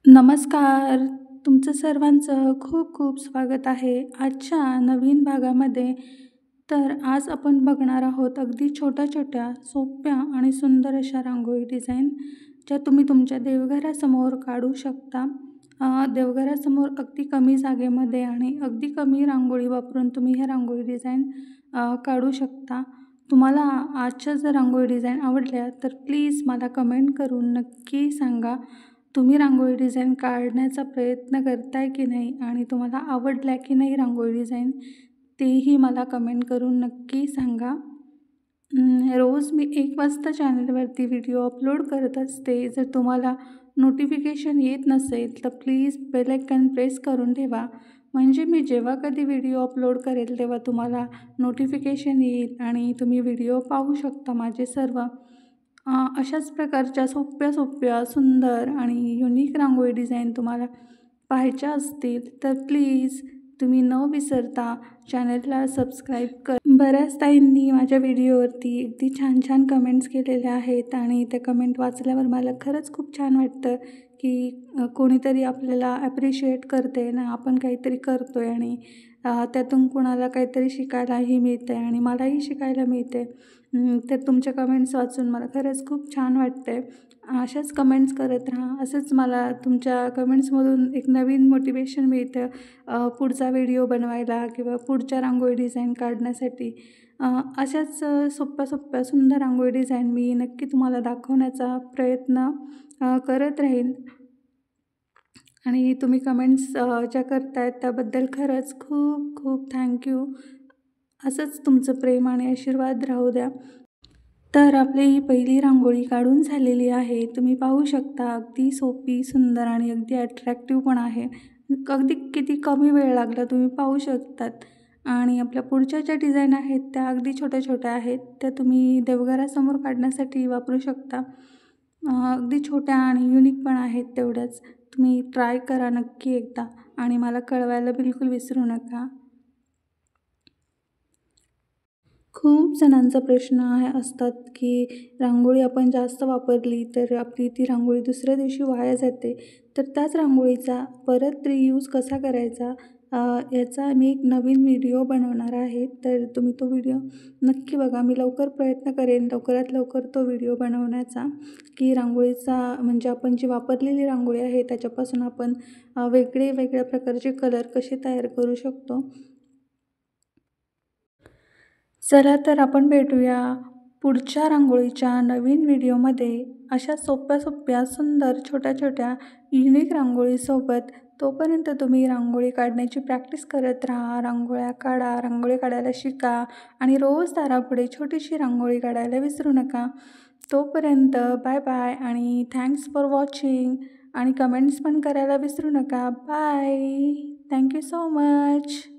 नमस्कार. तुमचं सर्वांचं खूप खूप स्वागत आहे आजच्या नवीन भागामध्ये. तर आज आपण बघणार आहोत अगदी छोट्या-छोट्या, सोप्या आणि सुंदर अशा रांगोळी डिझाईन, ज्या तुम्ही तुमच्या देवघरासमोर काढू शकता. देवघरासमोर अगदी कमी जागेमध्ये आणि अगदी कमी रांगोळी वापरून तुम्ही ह्या रांगोळी डिझाईन काढू शकता. तुम्हाला आजच्या जर रांगोळी डिझाईन आवडल्या तर प्लीज मला कमेंट करून नक्की सांगा. तुम्ही रांगोळी डिझाईन काढण्याचा प्रयत्न करताय की नाही आणि तुम्हाला आवडल्या की नाही रांगोळी डिझाईन, तेही मला कमेंट करून नक्की सांगा. रोज मी 1 वाजता चॅनलवरती व्हिडिओ अपलोड करत असते. जर तुम्हाला नोटिफिकेशन येत नसेल तर प्लीज बेल आयकॉन प्रेस करून ठेवा. म्हणजे मी जेव्हा कधी व्हिडिओ अपलोड करेल तेव्हा तुम्हाला नोटिफिकेशन येईल आणि तुम्ही व्हिडिओ पाहू शकता माझे सर्व. अशाच प्रकारच्या सोप्या-सोप्या, सुंदर आणि युनिक रांगोळी डिझाईन तुम्हाला पाहायच्या असतील तर प्लीज तुम्ही न विसरता चॅनलला सबस्क्राईब कर. बऱ्याच ताईंनी माझ्या व्हिडिओवरती अगदी छान-छान कमेंट्स केलेल्या आहेत आणि त्या कमेंट वाचल्यावर मला खरंच खूप छान वाटतं, की कोणीतरी आपल्याला ॲप्रिशिएट करते ना, आपण काहीतरी करतोय आणि त्यातून कुणाला काहीतरी शिकायलाही मिळते आणि मलाही शिकायला मिळते. तर तुमच्या कमेंट्स वाचून मला खरंच खूप छान वाटतंय. अशाच कमेंट्स करत राहा. असंच मला तुमच्या कमेंट्समधून एक नवीन मोटिवेशन मिळतं पुढचा व्हिडिओ बनवायला किंवा पुढच्या रांगोळी डिझाईन काढण्यासाठी. अशाच सोप्या-सोप्या सुंदर रांगोळी डिझाईन मी नक्की तुम्हाला दाखवण्याचा प्रयत्न करत राहीन. आणि तुम्ही कमेंट्स ज्या करतायत त्याबद्दल खरंच खूप खूप थँक्यू. असंच तुमचं प्रेम आणि आशीर्वाद राहू द्या. तर आपली ही पहिली रांगोळी काढून झालेली आहे. तुम्ही पाहू शकता अगदी सोपी, सुंदर आणि अगदी अट्रॅक्टिव्ह पण आहे. अगदी किती कमी वेळ लागला तुम्ही पाहू शकतात. आणि आपल्या पुढच्या ज्या डिझाईन आहेत त्या अगदी छोट्या-छोट्या आहेत. त्या तुम्ही देवघरासमोर काढण्यासाठी वापरू शकता. अगदी छोट्या आणि युनिक पण आहेत तेवढ्याच. तुम्ही ट्राय करा नक्की एकदा आणि मला कळवायला बिलकुल विसरू नका. खूप जणांचा प्रश्न असतात की रांगोळी आपण जास्त वापरली तर आपली ती रांगोळी दुसऱ्या दिवशी वाया जाते. तर त्याच रांगोळीचा परत रियूज कसा करायचा याचा मी एक नवीन व्हिडिओ बनवणार आहे. तर तुम्ही तो व्हिडिओ नक्की बघा. मी लवकर प्रयत्न करेन लवकरात लवकर तो व्हिडिओ बनवण्याचा, की रांगोळीचा म्हणजे आपण जी वापरलेली रांगोळी आहे त्याच्यापासून आपण वेगळ्या प्रकारचे कलर कसे तयार करू शकतो. चला तर आपण भेटूया पुढच्या रांगोळीच्या नवीन व्हिडिओमध्ये अशा सोप्या-सोप्या, सुंदर, छोट्या-छोट्या, युनिक रांगोळीसोबत. तोपर्यंत तुम्ही रांगोळी काढण्याची प्रॅक्टिस करत राहा. रांगोळ्या काढा, रांगोळी काढायला शिका आणि रोज दारापुढे छोटीशी रांगोळी काढायला विसरू नका. तोपर्यंत बाय बाय आणि थँक्स फॉर वॉचिंग आणि कमेंट्स पण करायला विसरू नका. Bye. Thank you so much.